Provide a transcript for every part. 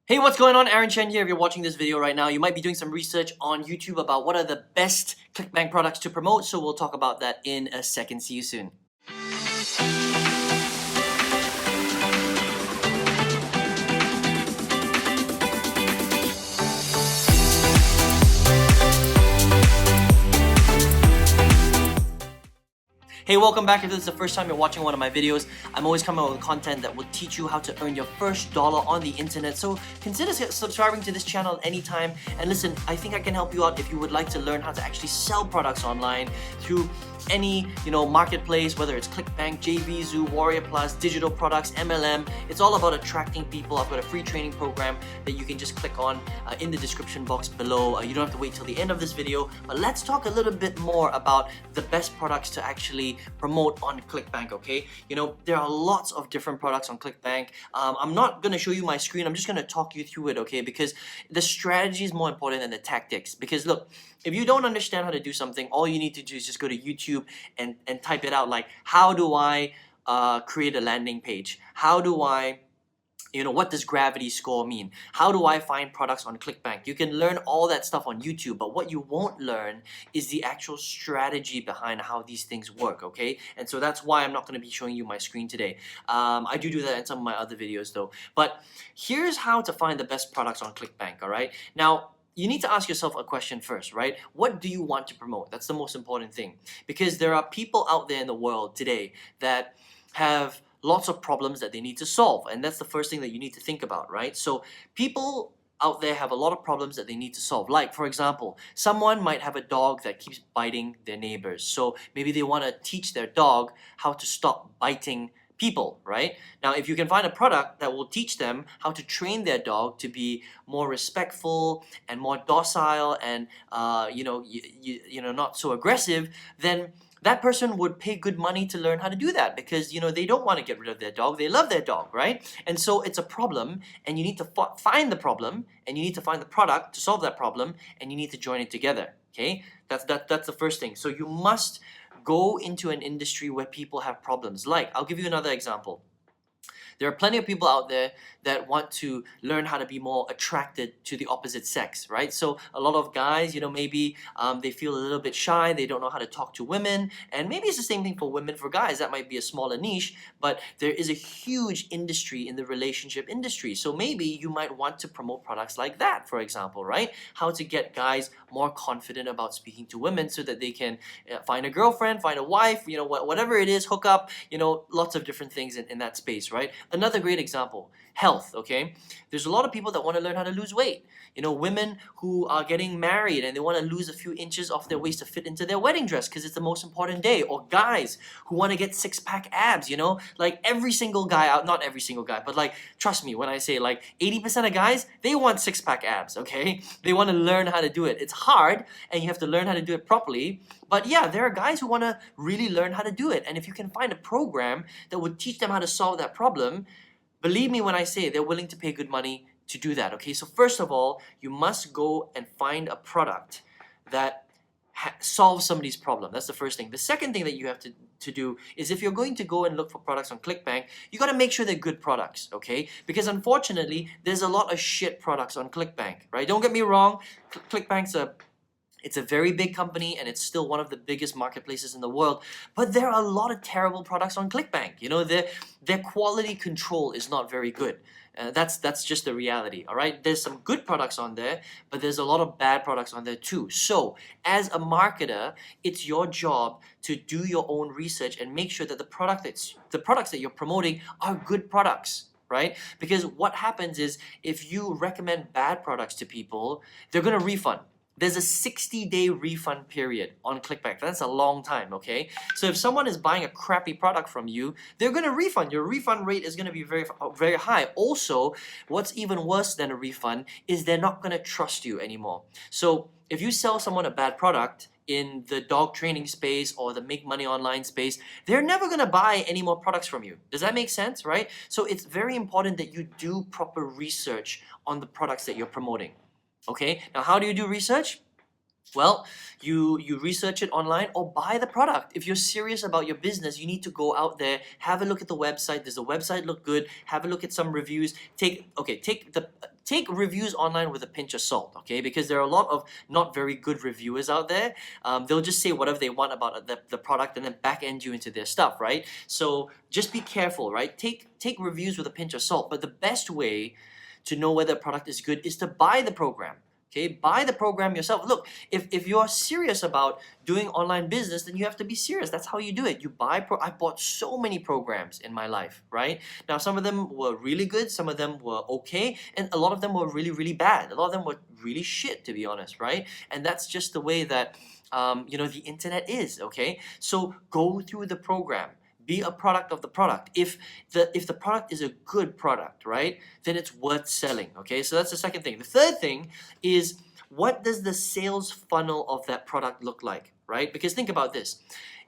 Hey, what's going on? Aaron Chen here. If you're watching this video right now, you might be doing some research on YouTube about what are the best Clickbank products to promote, so we'll talk about that in a second. See you soon. Hey, welcome back. If this is the first time you're watching one of my videos, I'm always coming up with content that will teach you how to earn your first dollar on the internet. So consider subscribing to this channel at any time. And listen, I think I can help you out if you would like to learn how to actually sell products online through any marketplace, whether it's Clickbank, JVZoo, Warrior Plus, digital products, MLM. It's all about attracting people. I've got a free training program that you can just click on in the description box below. You don't have to wait till the end of this video, but let's talk a little bit more about the best products to actually promote on Clickbank, okay? There are lots of different products on Clickbank. I'm not going to show you my screen. I'm just going to talk you through it, okay? Because the strategy is more important than the tactics. Because look, if you don't understand how to do something, all you need to do is just go to YouTube and type it out, like, how do I create a landing page? How do I what does gravity score mean? How do I find products on Clickbank? You can learn all that stuff on YouTube, but what you won't learn is the actual strategy behind how these things work, okay? And so that's why I'm not going to be showing you my screen today. I do that in some of my other videos though. But here's how to find the best products on Clickbank, all right? Now, you need to ask yourself a question first, right? What do you want to promote? That's the most important thing. Because there are people out there in the world today that have lots of problems that they need to solve, and that's the first thing that you need to think about, right? So people out there have a lot of problems that they need to solve. Like, for example, someone might have a dog that keeps biting their neighbors. So maybe they want to teach their dog how to stop biting people, right? Now, if you can find a product that will teach them how to train their dog to be more respectful and more docile and not so aggressive, then that person would pay good money to learn how to do that, because they don't want to get rid of their dog. They love their dog, right? And so it's a problem, and you need to find the problem, and you need to find the product to solve that problem, and you need to join it together. Okay, that's the first thing. So you must go into an industry where people have problems. Like, I'll give you another example. There are plenty of people out there that want to learn how to be more attracted to the opposite sex, right? So a lot of guys, maybe they feel a little bit shy, they don't know how to talk to women, and maybe it's the same thing for women. For guys, that might be a smaller niche, but there is a huge industry in the relationship industry. So maybe you might want to promote products like that, for example, right? How to get guys more confident about speaking to women so that they can find a girlfriend, find a wife, whatever it is, hook up, lots of different things in that space, right? Another great example, health, okay? There's a lot of people that want to learn how to lose weight. Women who are getting married and they want to lose a few inches off their waist to fit into their wedding dress because it's the most important day. Or guys who want to get six-pack abs, Like every single guy out, not every single guy, but like, trust me when I say like 80% of guys, they want six-pack abs, okay? They want to learn how to do it. It's hard and you have to learn how to do it properly. But yeah, there are guys who want to really learn how to do it. And if you can find a program that would teach them how to solve that problem, believe me when I say they're willing to pay good money to do that, okay? So first of all, you must go and find a product that solves somebody's problem. That's the first thing. The second thing that you have to do is, if you're going to go and look for products on Clickbank, you got to make sure they're good products, okay? Because unfortunately, there's a lot of shit products on Clickbank, right? Don't get me wrong, Clickbank's it's a very big company and it's still one of the biggest marketplaces in the world, but there are a lot of terrible products on Clickbank. Their quality control is not very good. That's just the reality, all right? There's some good products on there, but there's a lot of bad products on there too. So as a marketer, it's your job to do your own research and make sure that the products that you're promoting are good products, right? Because what happens is, if you recommend bad products to people, they're going to refund. There's a 60-day refund period on Clickbank. That's a long time, okay? So if someone is buying a crappy product from you, they're going to refund. Your refund rate is going to be very, very high. Also, what's even worse than a refund is they're not going to trust you anymore. So if you sell someone a bad product in the dog training space or the make money online space, they're never going to buy any more products from you. Does that make sense, right? So it's very important that you do proper research on the products that you're promoting. Okay, now how do you do research? Well, you research it online or buy the product. If you're serious about your business, you need to go out there, have a look at the website. Does the website look good? Have a look at some reviews. Take take reviews online with a pinch of salt, okay? Because there are a lot of not very good reviewers out there. They'll just say whatever they want about the product and then back end you into their stuff, right? So just be careful, right? Take reviews with a pinch of salt, but the best way to know whether a product is good is to buy the program. Okay, buy the program yourself. Look, if you're serious about doing online business, then you have to be serious. That's how you do it. You buy I bought so many programs in my life, right? Now, some of them were really good, some of them were okay, and a lot of them were really, really bad. A lot of them were really shit, to be honest, right? And that's just the way that the internet is, okay? So go through the program. Be a product of the product. If the product is a good product, right, then it's worth selling, okay? So that's the second thing. The third thing is, what does the sales funnel of that product look like, right? Because think about this.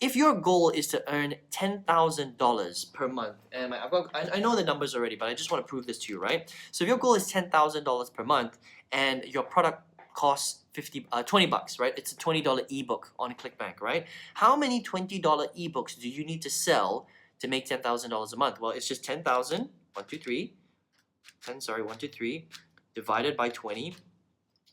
If your goal is to earn $10,000 per month, and I know the numbers already, but I just want to prove this to you, right? So if your goal is $10,000 per month and your product costs $20, right? It's a $20 ebook on Clickbank, right? How many $20 ebooks do you need to sell to make $10,000 a month? Well, it's just 10,000, 1, 2, 3, divided by 20.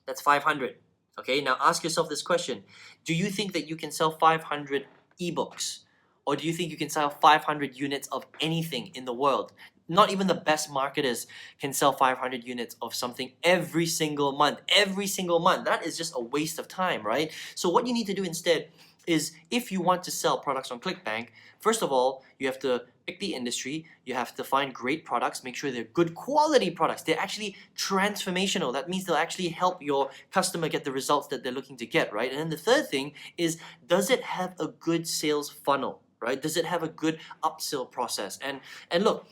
That's 500. Okay, now ask yourself this question. Do you think that you can sell 500 ebooks? Or do you think you can sell 500 units of anything in the world? Not even the best marketers can sell 500 units of something every single month. Every single month. That is just a waste of time, right? So what you need to do instead is, if you want to sell products on Clickbank, first of all, you have to pick the industry. You have to find great products. Make sure they're good quality products. They're actually transformational. That means they'll actually help your customer get the results that they're looking to get, right? And then the third thing is, does it have a good sales funnel? Right? Does it have a good upsell process? And look,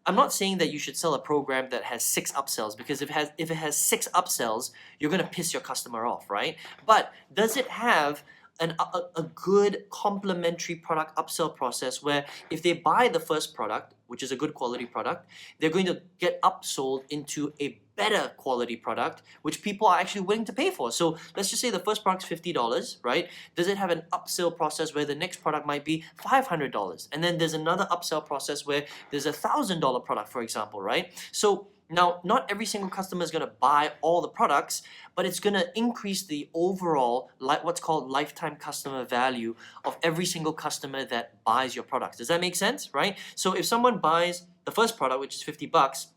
I'm not saying that you should sell a program that has 6 upsells, because if it has 6 upsells, you're gonna piss your customer off, right? But does it have a good complementary product upsell process where if they buy the first product, which is a good quality product, they're going to get upsold into a better quality product, which people are actually willing to pay for. So let's just say the first product's $50, right? Does it have an upsell process where the next product might be $500? And then there's another upsell process where there's a $1,000 product, for example, right? So now, not every single customer is going to buy all the products, but it's going to increase the overall, what's called lifetime customer value of every single customer that buys your products. Does that make sense, right? So if someone buys the first product, which is $50,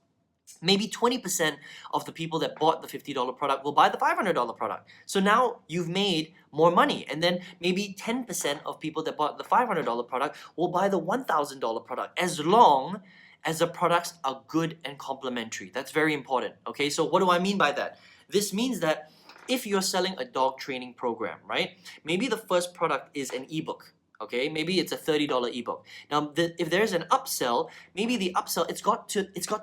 maybe 20% of the people that bought the $50 product will buy the $500 product. So now you've made more money. And then maybe 10% of people that bought the $500 product will buy the $1,000 product, as long as the products are good and complementary. That's very important, okay? So what do I mean by that? This means that if you're selling a dog training program, right? Maybe the first product is an ebook, okay? Maybe it's a $30 ebook. Now, if there's an upsell, maybe the upsell, it's got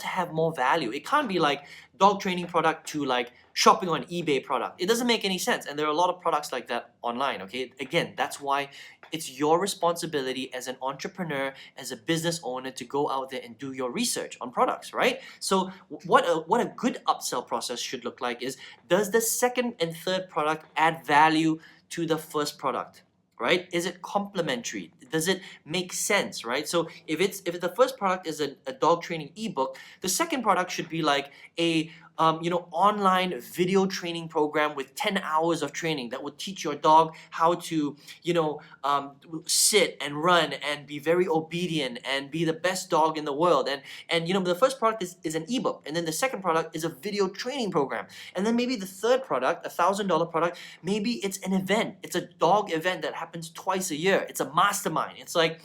to have more value. It can't be like dog training product to like shopping on eBay product. It doesn't make any sense. And there are a lot of products like that online, okay? Again, that's why it's your responsibility as an entrepreneur, as a business owner, to go out there and do your research on products, right? So what a good upsell process should look like is, does the second and third product add value to the first product? Right? Is it complementary? Does it make sense, right? So if the first product is a dog training ebook, the second product should be like a online video training program with 10 hours of training that will teach your dog how to, sit and run and be very obedient and be the best dog in the world. And the first product is an ebook, and then the second product is a video training program. And then maybe the third product, $1,000 product, maybe it's an event. It's a dog event that happens twice a year. It's a mastermind. It's like,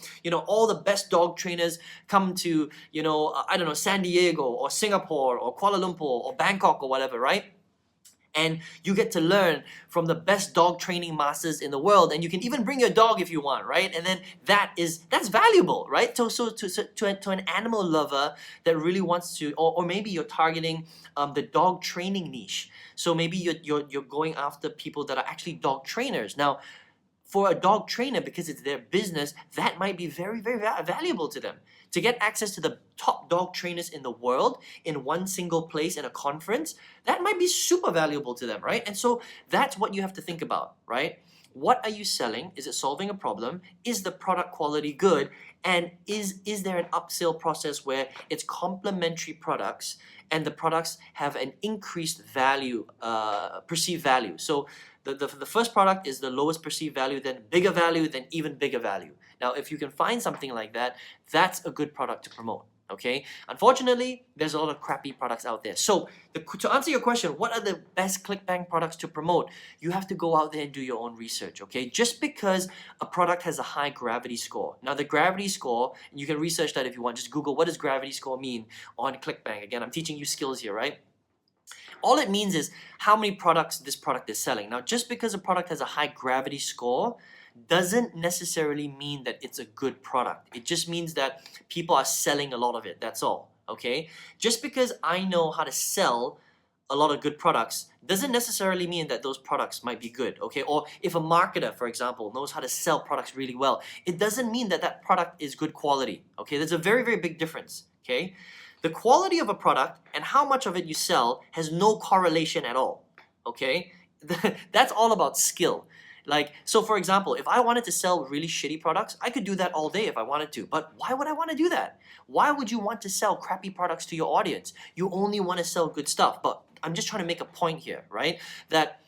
all the best dog trainers come to, San Diego or Singapore or Kuala Lumpur or Bangkok or whatever, right? And you get to learn from the best dog training masters in the world, and you can even bring your dog if you want, right? And then that's valuable, right? So to an animal lover that really wants to, or maybe you're targeting the dog training niche. So maybe you're going after people that are actually dog trainers. Now, for a dog trainer, because it's their business, that might be very, very valuable to them. To get access to the top dog trainers in the world in one single place in a conference, that might be super valuable to them, right? And so that's what you have to think about, right? What are you selling? Is it solving a problem? Is the product quality good? And is there an upsell process where it's complementary products and the products have an increased value, perceived value? So the first product is the lowest perceived value, then bigger value, then even bigger value. Now, if you can find something like that, that's a good product to promote. Okay. Unfortunately, there's a lot of crappy products out there. So to answer your question, what are the best Clickbank products to promote? You have to go out there and do your own research. Okay. Just because a product has a high gravity score. Now the gravity score, and you can research that if you want. Just Google what does gravity score mean on Clickbank. Again, I'm teaching you skills here, right? All it means is how many products this product is selling. Now, just because a product has a high gravity score doesn't necessarily mean that it's a good product. It just means that people are selling a lot of it. That's all. Okay? Just because I know how to sell a lot of good products doesn't necessarily mean that those products might be good. Okay? Or if a marketer, for example, knows how to sell products really well, it doesn't mean that that product is good quality. Okay? There's a very, very big difference. Okay? The quality of a product and how much of it you sell has no correlation at all. Okay? That's all about skill. Like, so for example, if I wanted to sell really shitty products, I could do that all day if I wanted to. But why would I want to do that? Why would you want to sell crappy products to your audience? You only want to sell good stuff. But I'm just trying to make a point here, right? That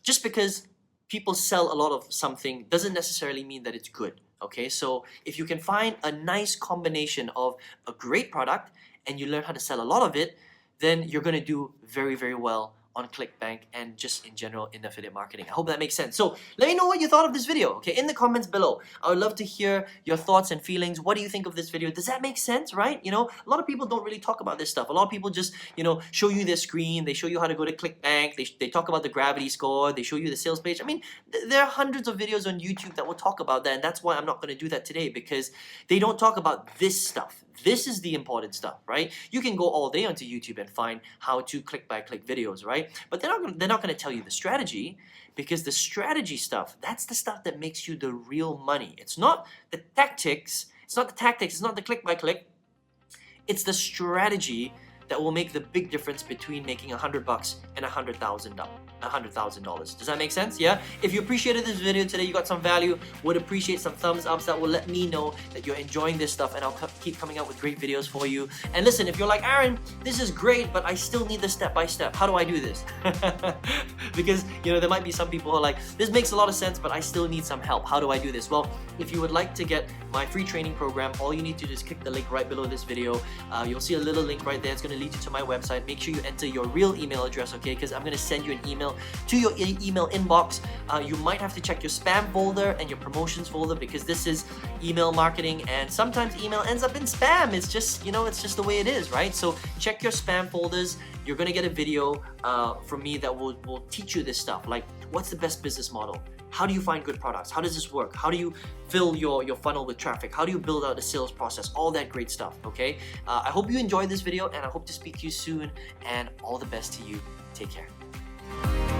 just because people sell a lot of something doesn't necessarily mean that it's good. Okay, so if you can find a nice combination of a great product and you learn how to sell a lot of it, then you're going to do very, very well on Clickbank and just in general in affiliate marketing. I hope that makes sense. So let me know what you thought of this video, okay, in the comments below. I would love to hear your thoughts and feelings. What do you think of this video? Does that make sense, right? You know, a lot of people don't really talk about this stuff. A lot of people just, you know, show you their screen. They show you how to go to Clickbank. They talk about the gravity score. They show you the sales page. I mean, there are hundreds of videos on YouTube that will talk about that, and that's why I'm not going to do that today, because they don't talk about this stuff. This is the important stuff, right? You can go all day onto YouTube and find how to click-by-click videos, right? But they're not going to tell you the strategy, because the strategy stuff, that's the stuff that makes you the real money. It's not the tactics, it's not the click-by-click. It's the strategy that will make the big difference between making $100 and $100,000. Does that make sense? Yeah? If you appreciated this video today, you got some value, would appreciate some thumbs ups. That will let me know that you're enjoying this stuff, and I'll keep coming out with great videos for you. And listen, if you're like, Aaron, this is great, but I still need the step-by-step. How do I do this? Because, you know, there might be some people who are like, this makes a lot of sense, but I still need some help. How do I do this? Well, if you would like to get my free training program, all you need to do is click the link right below this video. You'll see a little link right there. It's going to lead you to my website. Make sure you enter your real email address, okay? Because I'm going to send you an email to your email inbox. You might have to check your spam folder and your promotions folder, because this is email marketing, and sometimes email ends up in spam. It's just, you know, it's just the way it is, right? So check your spam folders. You're going to get a video from me that will teach you this stuff, like what's the best business model? How do you find good products? How does this work? How do you fill your funnel with traffic? How do you build out a sales process? All that great stuff, okay? I hope you enjoyed this video, and I hope to speak to you soon, and all the best to you. Take care.